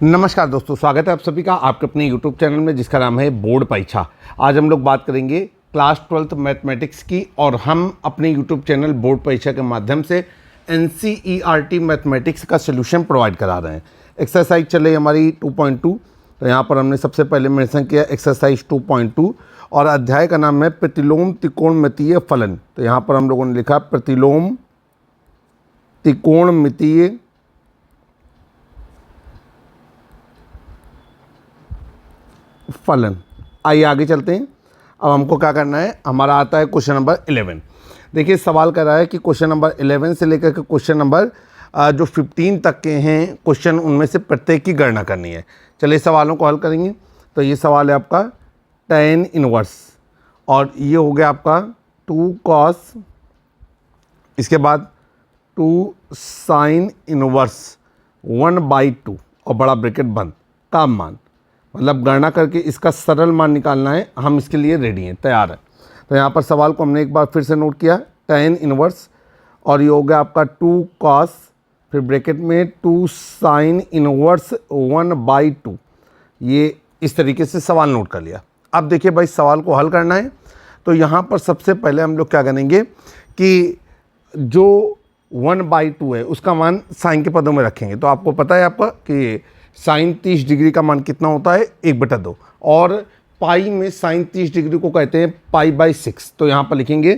नमस्कार दोस्तों, स्वागत है आप सभी का आपके अपने YouTube चैनल में जिसका नाम है बोर्ड परीक्षा। आज हम लोग बात करेंगे क्लास 12th मैथमेटिक्स की और हम अपने YouTube चैनल बोर्ड परीक्षा के माध्यम से NCERT मैथमेटिक्स का सोल्यूशन प्रोवाइड करा रहे हैं। एक्सरसाइज चल रही हमारी 2.2। तो यहाँ पर हमने सबसे पहले मेंशन किया एक्सरसाइज 2.2 और अध्याय का नाम है प्रतिलोम त्रिकोणमितीय फलन। तो यहाँ पर हम लोगों ने लिखा प्रतिलोम त्रिकोणमितीय फलन। आइए आगे चलते हैं। अब हमको क्या करना है, हमारा आता है क्वेश्चन नंबर 11। देखिए सवाल कर रहा है कि क्वेश्चन नंबर 11 से लेकर के क्वेश्चन नंबर जो 15 तक के हैं क्वेश्चन, उनमें से प्रत्येक की गणना करनी है। चलिए सवालों को हल करेंगे। तो ये सवाल है आपका tan इनवर्स और ये हो गया आपका 2 cos, इसके बाद 2 sin इनवर्स 1/2 और बड़ा ब्रैकेट बंद का मान, मतलब गणना करके इसका सरल मान निकालना है। हम इसके लिए रेडी हैं, तैयार है। तो यहाँ पर सवाल को हमने एक बार फिर से नोट किया, tan इनवर्स और ये हो गया आपका 2 cos, फिर ब्रैकेट में 2 sin इनवर्स 1/2। ये इस तरीके से सवाल नोट कर लिया। अब देखिए भाई, सवाल को हल करना है। तो यहाँ पर सबसे पहले हम लोग क्या करेंगे कि जो 1/2 है उसका मान साइन के पदों में रखेंगे। तो आपको पता है आपका कि साइन 30 डिग्री का मान कितना होता है, 1/2, और पाई में साइन 30 डिग्री को कहते हैं π/6। तो यहाँ पर लिखेंगे,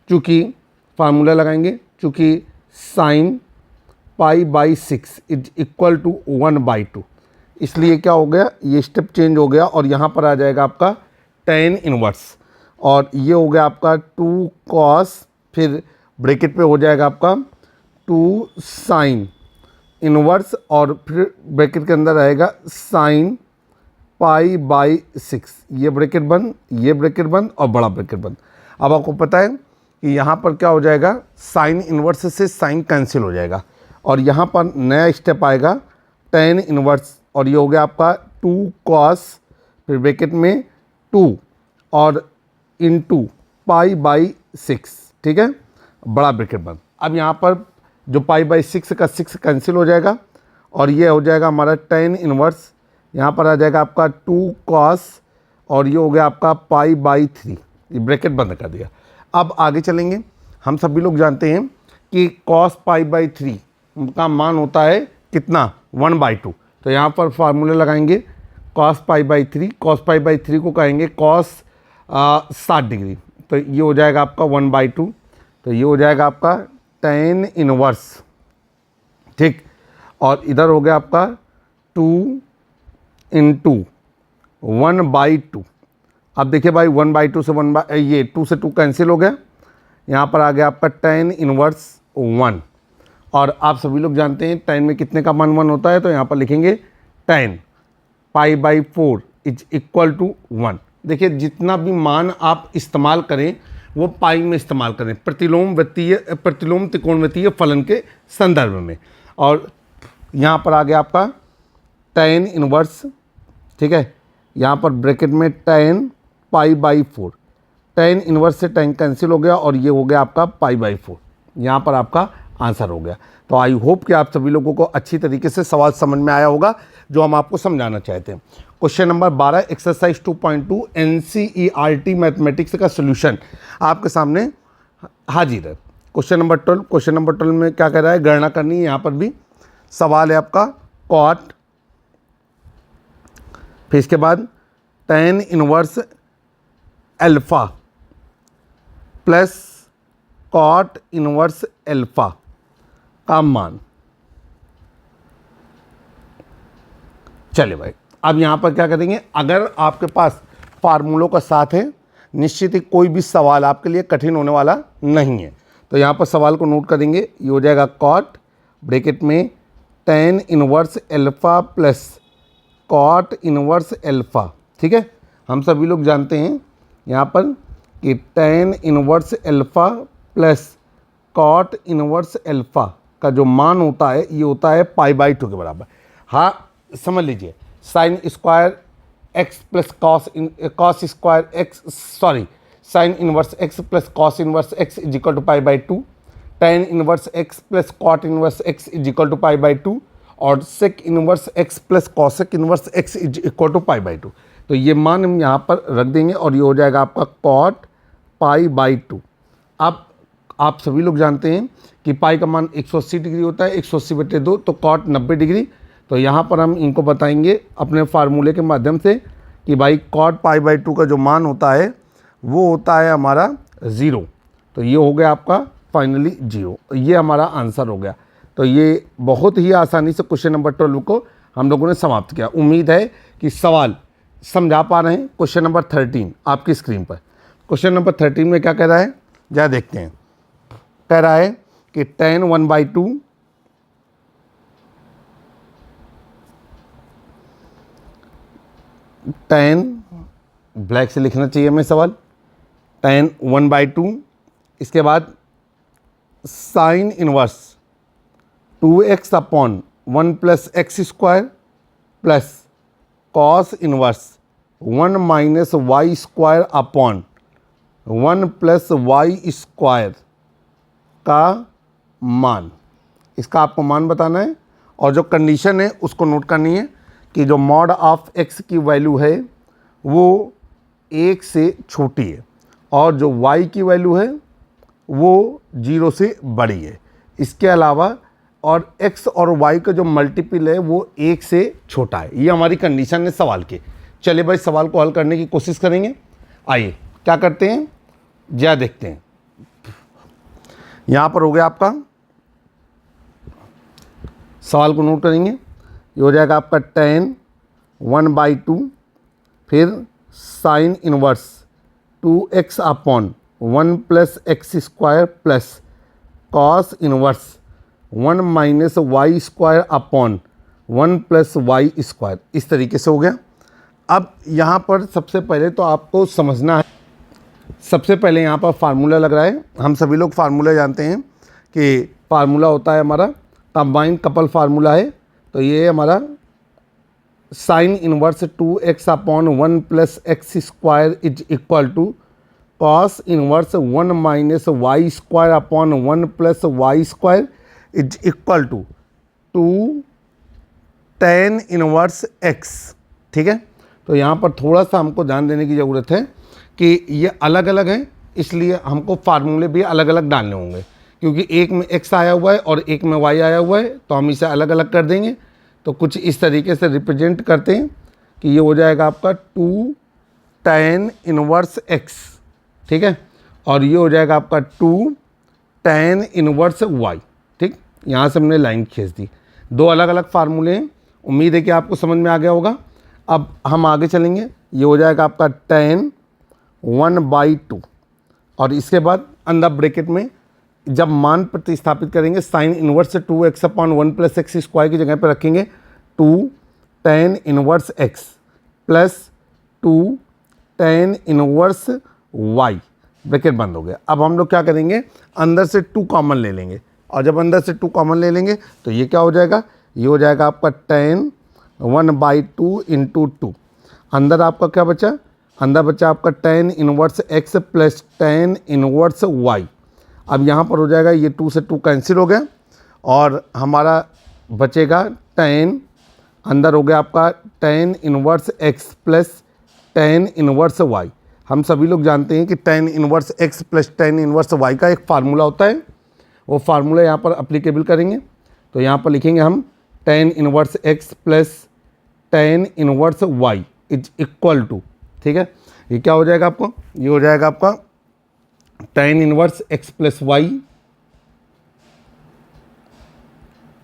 चूँकि फार्मूला लगाएंगे, चूँकि साइन π/6 इज इक्वल टू 1/2, इसलिए क्या हो गया, ये स्टेप चेंज हो गया और यहाँ पर आ जाएगा आपका tan इनवर्स और ये हो गया आपका 2 cos, फिर ब्रैकेट पे हो जाएगा आपका 2 sin इनवर्स और फिर ब्रैकेट के अंदर आएगा साइन π/6। ये ब्रैकेट बंद, ये ब्रैकेट बंद और बड़ा ब्रैकेट बंद। अब आपको पता है कि यहाँ पर क्या हो जाएगा, साइन इनवर्स से साइन कैंसिल हो जाएगा और यहाँ पर नया स्टेप आएगा tan इनवर्स और ये हो गया आपका 2 cos, फिर ब्रैकेट में 2 और इंटू π/6, ठीक है, बड़ा ब्रैकेट बंद। अब यहाँ पर जो π/6 का 6 कैंसिल हो जाएगा और ये हो जाएगा हमारा tan इनवर्स, यहाँ पर आ जाएगा आपका 2 cos और ये हो गया आपका π/3, ये ब्रैकेट बंद कर दिया। अब आगे चलेंगे। हम सभी लोग जानते हैं कि cos π/3 का मान होता है कितना, 1/2। तो यहाँ पर फार्मूला लगाएंगे cos π/3 को कहेंगे cos 60 डिग्री। तो ये हो जाएगा आपका 1/2। तो ये हो जाएगा आपका tan इनवर्स, ठीक, और इधर हो गया आपका 2 इंटू 1/2। अब देखिए भाई 1/2 से ये 2 से 2 कैंसिल हो गया, यहाँ पर आ गया आपका tan इनवर्स 1 और आप सभी लोग जानते हैं tan में कितने का मान 1 होता है। तो यहाँ पर लिखेंगे tan π/4 इज इक्वल टू 1। देखिए जितना भी मान आप इस्तेमाल करें वो पाई में इस्तेमाल करें प्रतिलोम त्रिकोणमितीय फलन के संदर्भ में। और यहाँ पर आ गया आपका tan इनवर्स, ठीक है, यहाँ पर ब्रैकेट में tan π/4, tan इनवर्स से tan कैंसिल हो गया और ये हो गया आपका π/4। यहाँ पर आपका आंसर हो गया। तो आई होप कि आप सभी लोगों को अच्छी तरीके से सवाल समझ में आया होगा जो हम आपको समझाना चाहते हैं। Question number 12 exercise 2.2 NCERT mathematics का सोल्यूशन आपके सामने हाजिर है। क्वेश्चन नंबर 12 में क्या कह रहा है, गणना करनी है। यहाँ पर भी सवाल है आपका cot, फिर इसके बाद tan inverse alpha plus cot inverse alpha का मान। चलिए भाई, अब यहाँ पर क्या करेंगे, अगर आपके पास फार्मूलों का साथ है, निश्चित ही कोई भी सवाल आपके लिए कठिन होने वाला नहीं है। तो यहाँ पर सवाल को नोट करेंगे, ये हो जाएगा cot, ब्रैकेट में tan inverse alpha plus cot inverse alpha, ठीक है। हम सभी लोग जानते हैं यहाँ पर कि tan inverse alpha plus cot inverse alpha का जो मान होता है ये होता है π/2 के बराबर। हाँ समझ लीजिए, sine square x plus cos square x, sorry, sine inverse x plus cos inverse x is equal to π/2, tan inverse x plus cot inverse x is equal to π/2 और sec inverse x plus cosec inverse x is equal to pi by 2। तो ये मान हम यहाँ पर रख देंगे और ये हो जाएगा आपका कॉट पाई बाई 2। अब आप सभी लोग जानते हैं कि पाई का मान 180 डिग्री होता है, 180/2 तो कॉट 90 डिग्री। तो यहाँ पर हम इनको बताएंगे अपने फार्मूले के माध्यम से कि भाई कॉट पाई बाई 2 का जो मान होता है वो होता है हमारा 0। तो ये हो गया आपका फाइनली 0, ये हमारा आंसर हो गया। तो ये बहुत ही आसानी से क्वेश्चन नंबर 12 को हम लोगों ने समाप्त किया। उम्मीद है कि सवाल समझा पा रहे हैं। क्वेश्चन नंबर 13 आपकी स्क्रीन पर। क्वेश्चन नंबर 13 में क्या कह रहा है, जरा देखते हैं। कह रहा है कि tan 1/2 tan, ब्लैक से लिखना चाहिए हमें सवाल, tan 1/2, इसके बाद sine inverse 2x upon 1 plus x square plus cos inverse 1 minus y square upon 1 plus y square का मान। इसका आपको मान बताना है और जो कंडीशन है उसको नोट करनी है कि जो मॉड ऑफ x की वैल्यू है वो 1 से छोटी है और जो y की वैल्यू है वो 0 से बड़ी है। इसके अलावा और x और y का जो मल्टीपल है वो 1 से छोटा है। ये हमारी कंडीशन है सवाल की। चलिए भाई सवाल को हल करने की कोशिश करेंगे। आइए क्या करते हैं, जरा देखते हैं। यहाँ पर हो गया आपका, सवाल को नोट करेंगे। ये हो जाएगा आपका tan 1/2 फिर sine inverse 2x upon 1 plus x square plus cos inverse 1 minus y square upon 1 plus y square. इस तरीके से हो गया। अब यहाँ पर सबसे पहले तो आपको समझना है, सबसे पहले यहाँ पर फार्मूला लग रहा है। हम सभी लोग फार्मूला जानते हैं कि फार्मूला होता है हमारा कंबाइंड कपल फार्मूला है। तो ये हमारा sine inverse 2x upon 1 plus x square is equal to cos inverse 1 minus y square upon 1 plus y square is equal to 2 tan inverse x। ठीक है, तो यहाँ पर थोड़ा सा हमको ध्यान देने की ज़रूरत है कि ये अलग अलग हैं, इसलिए हमको फार्मूले भी अलग अलग डालने होंगे क्योंकि एक में x आया हुआ है और एक में y आया हुआ है। तो हम इसे अलग अलग कर देंगे। तो कुछ इस तरीके से रिप्रेजेंट करते हैं कि ये हो जाएगा आपका 2 tan इनवर्स x। ठीक है, और ये हो जाएगा आपका 2 tan इनवर्स y। ठीक, यहाँ से हमने लाइन खींच दी। दो अलग अलग फार्मूले हैं। उम्मीद है कि आपको समझ में आ गया होगा। अब हम आगे चलेंगे। ये हो जाएगा आपका tan 1/2 और इसके बाद अंदर ब्रैकेट में जब मान प्रतिस्थापित करेंगे sign inverse 2x upon 1 plus x square की जगह पर रखेंगे 2 tan inverse x plus 2 tan inverse y। Bracket बंद हो गया। अब हम लोग क्या करेंगे, अंदर से 2 कॉमन ले लेंगे और जब अंदर से 2 कॉमन ले लेंगे तो ये क्या हो जाएगा, ये हो जाएगा आपका tan 1/2 इंटू 2। अंदर आपका क्या बचा, अंदर बचा आपका tan inverse x plus tan inverse y। अब यहाँ पर हो जाएगा ये 2 से 2 कैंसिल हो गया और हमारा बचेगा tan, अंदर हो गया आपका tan inverse x plus tan inverse y। हम सभी लोग जानते हैं कि tan inverse x plus tan inverse y का एक फार्मूला होता है। वो फार्मूला यहाँ पर अप्लीकेबल करेंगे। तो यहाँ पर लिखेंगे हम tan inverse x plus tan inverse y is equal to, ठीक है, ये क्या हो जाएगा आपको, ये हो जाएगा आपका tan inverse x plus y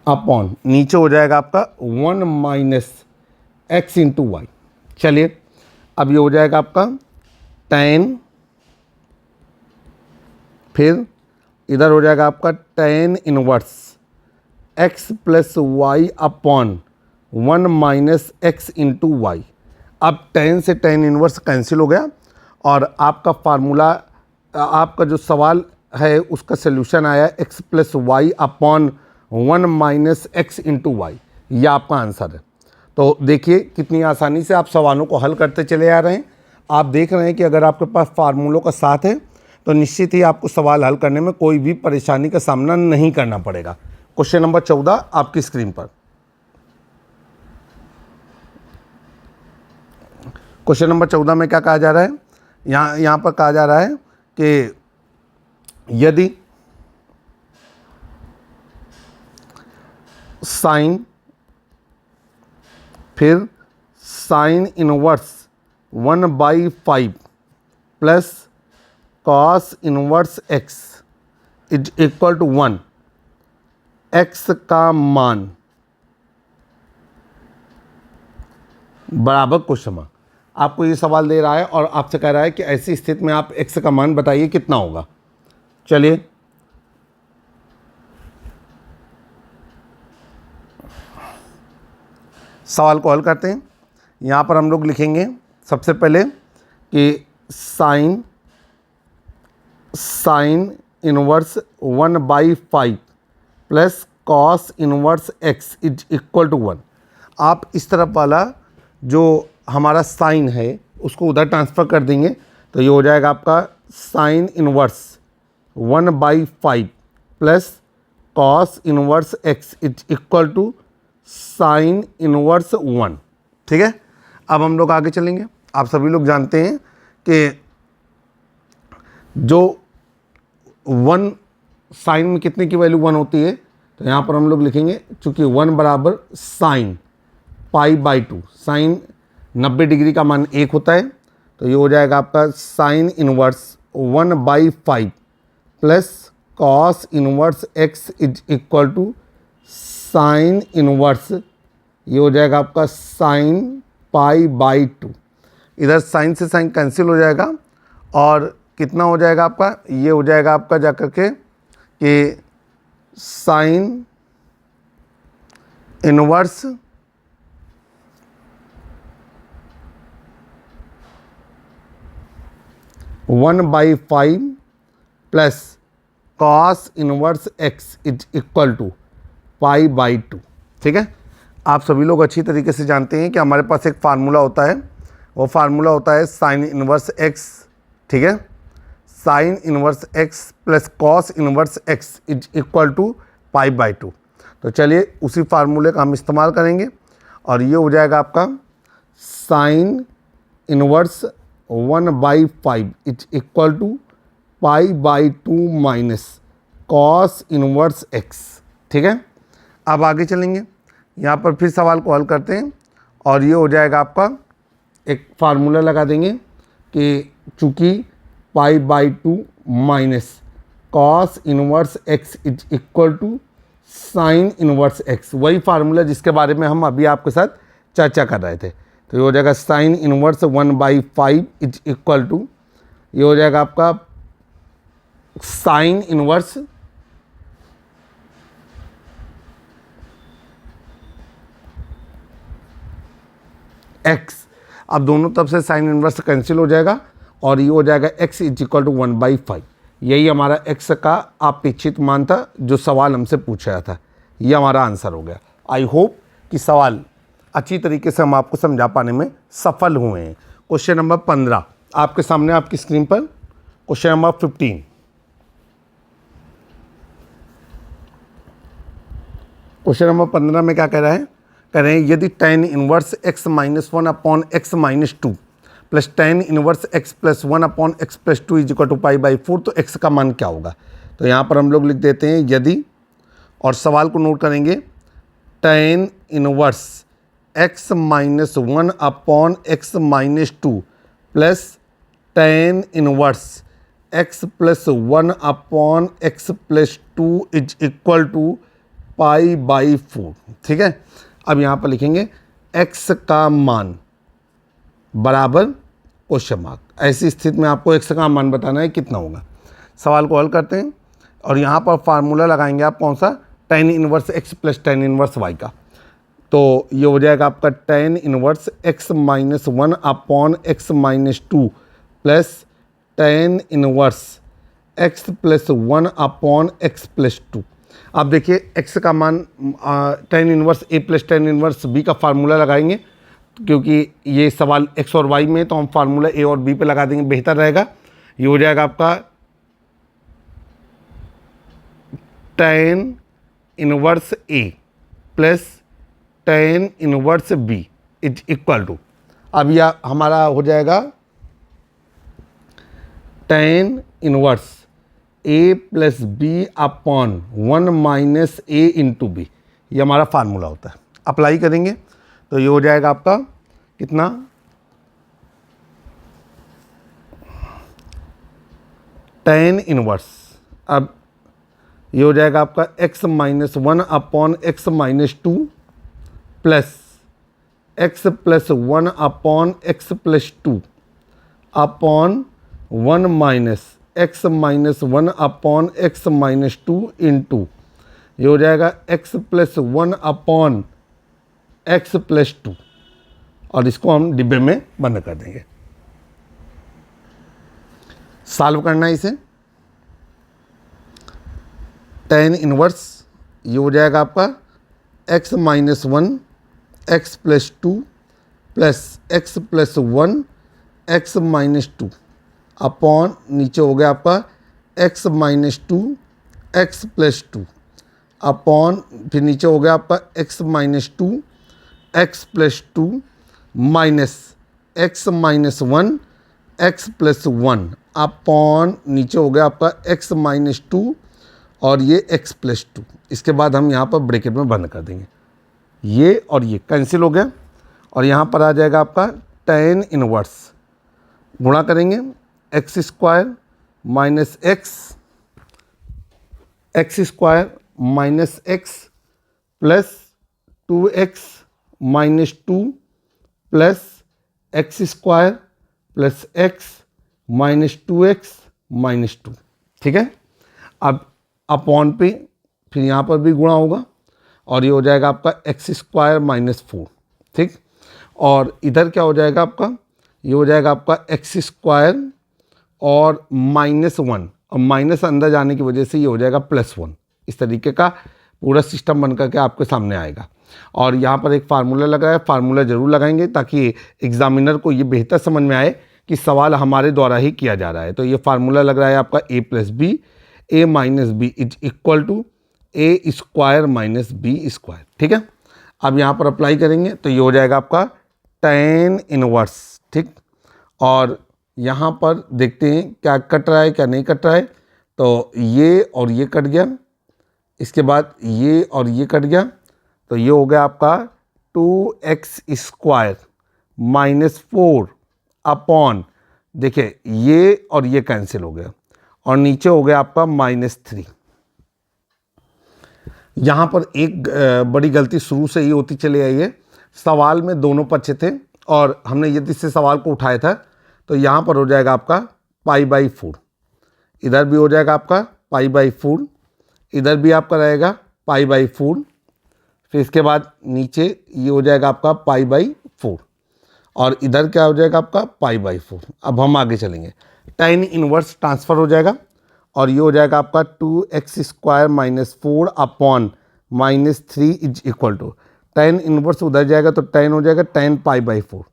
upon नीचे हो जाएगा आपका 1 माइनस एक्स इंटू वाई। चलिए अब ये हो जाएगा आपका tan, फिर इधर हो जाएगा आपका tan inverse x plus y upon 1 minus x into y. अब tan से tan इनवर्स कैंसिल हो गया और आपका फार्मूला, आपका जो सवाल है उसका सल्यूशन आया x plus y upon 1 minus x into y. यह आपका आंसर है। तो देखिए कितनी आसानी से आप सवालों को हल करते चले आ रहे हैं। आप देख रहे हैं कि अगर आपके पास फार्मूलों का साथ है तो निश्चित ही आपको सवाल हल करने में कोई भी परेशानी का सामना नहीं करना पड़ेगा। क्वेश्चन नंबर 14 आपकी स्क्रीन पर। क्वेश्चन नंबर 14 में क्या कहा जा रहा है, यहाँ पर कहा जा रहा है कि यदि साइन, फिर sine inverse 1/5 plus cos inverse x is equal to 1, x का मान बराबर क्वेश्चन मार्क। आपको ये सवाल दे रहा है और आपसे कह रहा है कि ऐसी स्थिति में आप x का मान बताइए कितना होगा। चलिए सवाल को हल करते हैं। यहाँ पर हम लोग लिखेंगे सबसे पहले कि sine inverse 1/5 plus cos inverse x is equal to 1। आप इस तरफ वाला जो हमारा साइन है उसको उधर ट्रांसफ़र कर देंगे तो ये हो जाएगा आपका sine inverse 1/5 plus cos inverse x is equal to sine inverse 1। ठीक है, अब हम लोग आगे चलेंगे। आप सभी लोग जानते हैं कि जो 1 साइन में कितने की वैल्यू 1 होती है, तो यहाँ पर हम लोग लिखेंगे चूँकि 1 बराबर साइन π/2, साइन 90 डिग्री का मान 1 होता है, तो ये हो जाएगा आपका sine inverse 1/5 plus cos inverse x is equal to sine inverse, ये हो जाएगा आपका साइन π/2। इधर साइन से साइन कैंसिल हो जाएगा और कितना हो जाएगा आपका, ये हो जाएगा आपका जाकर के कि sine inverse 1/5 plus cos inverse x is equal to π/2। ठीक है, आप सभी लोग अच्छी तरीके से जानते हैं कि हमारे पास एक फार्मूला होता है, वो फार्मूला होता है साइन इनवर्स x। ठीक है, sine inverse x plus cos inverse x is equal to π/2। तो चलिए उसी फार्मूले का हम इस्तेमाल करेंगे और ये हो जाएगा आपका sine inverse 1/5 is equal to π/2 minus cos inverse x। ठीक है, अब आगे चलेंगे। यहाँ पर फिर सवाल को हल करते हैं और ये हो जाएगा आपका, एक फार्मूला लगा देंगे कि चूँकि π/2 minus cos inverse x is equal to sine inverse x, वही फार्मूला जिसके बारे में हम अभी आपके साथ चर्चा कर रहे थे। तो ये हो जाएगा sine inverse 1/5 is equal to, ये हो जाएगा आपका साइन इनवर्स x। अब दोनों तरफ से साइन इनवर्स कैंसिल हो जाएगा और ये हो जाएगा x इज इक्वल टू 1/5। यही हमारा x का अपेक्षित मान था जो सवाल हमसे पूछा रहा था, ये हमारा आंसर हो गया। आई होप कि सवाल अच्छी तरीके से हम आपको समझा पाने में सफल हुए हैं। क्वेश्चन नंबर 15 आपके सामने आपकी स्क्रीन पर। क्वेश्चन नंबर 15, क्वेश्चन नंबर 15 में क्या कह रहा है, कह रहे हैं यदि tan inverse x minus 1/x minus 2 plus tan inverse x plus 1/x plus 2 is equal to π/4, तो x का मान क्या होगा। तो यहाँ पर हम लोग लिख देते हैं यदि, और सवाल को नोट करेंगे, tan inverse x minus 1/x minus 2 plus tan inverse x plus 1/x plus 2 is equal to π/4। ठीक है, अब यहाँ पर लिखेंगे x का मान बराबर क्वेश्चन मार्क। ऐसी स्थिति में आपको x का मान बताना है कितना होगा। सवाल को हल करते हैं और यहाँ पर फार्मूला लगाएंगे आप कौन सा, tan inverse x plus tan inverse y का। तो ये हो जाएगा आपका tan inverse x minus 1/x minus 2 plus tan inverse x plus 1/x plus 2। अब देखिए x का मान tan inverse a plus tan inverse b का फार्मूला लगाएंगे, क्योंकि ये सवाल x और y में, तो हम फार्मूला a और b पे लगा देंगे, बेहतर रहेगा। ये हो जाएगा आपका tan inverse a plus tan inverse b is equal to, अब यह हमारा हो जाएगा tan inverse a plus b upon 1 minus a into b, ये हमारा फार्मूला होता है। अप्लाई करेंगे तो ये हो जाएगा आपका कितना, tan इनवर्स, अब ये हो जाएगा आपका x minus 1 upon x minus 2 plus x plus 1 upon x plus 2 upon 1 minus x minus 1 upon x minus 2 into, ये हो जाएगा x plus 1 upon x plus 2, और इसको हम डिब्बे में बंद कर देंगे। सॉल्व करना है इसे, tan इनवर्स ये हो जाएगा आपका x minus 1 x plus 2 plus x plus 1 x minus 2 upon नीचे हो गया आपका x minus 2 x plus 2 upon फिर नीचे हो गया आपका x minus 2 x plus 2 minus x minus 1 x plus 1 upon नीचे हो गया आपका x माइनस 2 और ये x प्लस 2। इसके बाद हम यहाँ पर ब्रैकेट में बंद कर देंगे, ये और ये कैंसिल हो गया, और यहाँ पर आ जाएगा आपका tan इनवर्स, गुणा करेंगे x square minus x square minus x plus 2x minus 2 plus x square plus x minus 2x minus 2, ठीक है। अब अपॉन पे फिर यहाँ पर भी गुणा होगा और ये हो जाएगा आपका x स्क्वायर माइनस 4, ठीक। और इधर क्या हो जाएगा आपका, ये हो जाएगा आपका x स्क्वायर और माइनस 1, और माइनस अंदर जाने की वजह से ये हो जाएगा प्लस 1। इस तरीके का पूरा सिस्टम बन करके आपके सामने आएगा। और यहाँ पर एक फार्मूला लग रहा है, फार्मूला ज़रूर लगाएंगे ताकि एग्जामिनर को ये बेहतर समझ में आए कि सवाल हमारे द्वारा ही किया जा रहा है। तो ये फार्मूला लग रहा है आपका a plus b a minus b is equal to a square minus b square, ठीक है। अब यहाँ पर अप्लाई करेंगे तो ये हो जाएगा आपका tan इनवर्स, ठीक। और यहाँ पर देखते हैं क्या कट रहा है क्या नहीं कट रहा है, तो ये और ये कट गया, इसके बाद ये और ये कट गया, तो ये हो गया आपका 2x स्क्वायर माइनस 4 अपॉन, देखिए ये और ये कैंसिल हो गया, और नीचे हो गया आपका माइनस 3। यहाँ पर एक बड़ी गलती शुरू से ही होती चली आई है, सवाल में दोनों पक्ष थे और हमने यदि से सवाल को उठाया था तो यहाँ पर हो जाएगा आपका π/4, इधर भी हो जाएगा आपका π/4, इधर भी आपका रहेगा π/4, फिर इसके बाद नीचे ये हो जाएगा आपका π/4 और इधर क्या हो जाएगा आपका π/4। अब हम आगे चलेंगे, tan इनवर्स ट्रांसफ़र हो जाएगा और ये हो जाएगा आपका 2x square minus 4 upon minus 3 is equal to, tan inverse उधर जाएगा तो tan हो जाएगा tan π/4।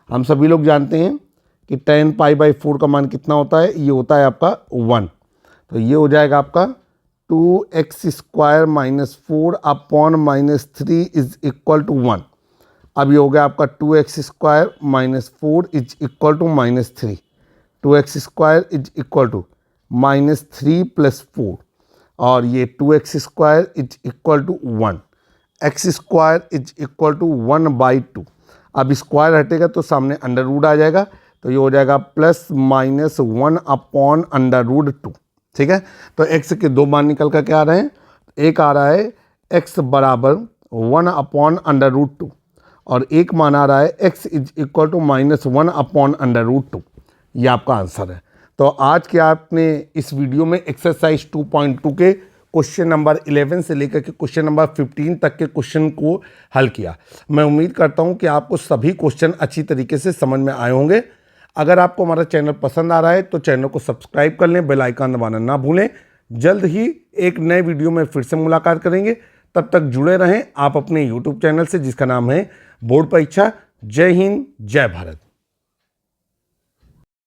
हम सभी लोग जानते हैं कि tan π/4 का मान कितना होता है, ये होता है आपका 1, तो ये हो जाएगा आपका 2x square minus 4 upon minus 3 is equal to 1। अब ये हो गया आपका 2x square minus 4 is equal to minus 3, 2x square is equal to minus 3 plus 4, और ये 2x square is equal to 1, x square is equal to 1/2। अब square हटेगा तो सामने अंडर रूट आ जाएगा, तो ये हो जाएगा plus minus 1 upon under root 2, ठीक है। तो x के दो मान निकल कर के आ रहे हैं, एक आ रहा है x बराबर 1 अपॉन अंडर रूट 2 और एक मान आ रहा है x is equal to minus 1 upon under root 2। ये आपका आंसर है। तो आज के आपने इस वीडियो में एक्सरसाइज 2.2 के क्वेश्चन नंबर 11 से लेकर के क्वेश्चन नंबर 15 तक के क्वेश्चन को हल किया। मैं उम्मीद करता हूं कि आपको सभी क्वेश्चन अच्छी तरीके से समझ में आए होंगे। अगर आपको हमारा चैनल पसंद आ रहा है तो चैनल को सब्सक्राइब कर लें, बेल आइकन दबाना ना भूलें। जल्द ही एक नए वीडियो में फिर से मुलाकात करेंगे, तब तक जुड़े रहें आप अपने यूट्यूब चैनल से जिसका नाम है बोर्ड परीक्षा। जय हिंद, जय भारत।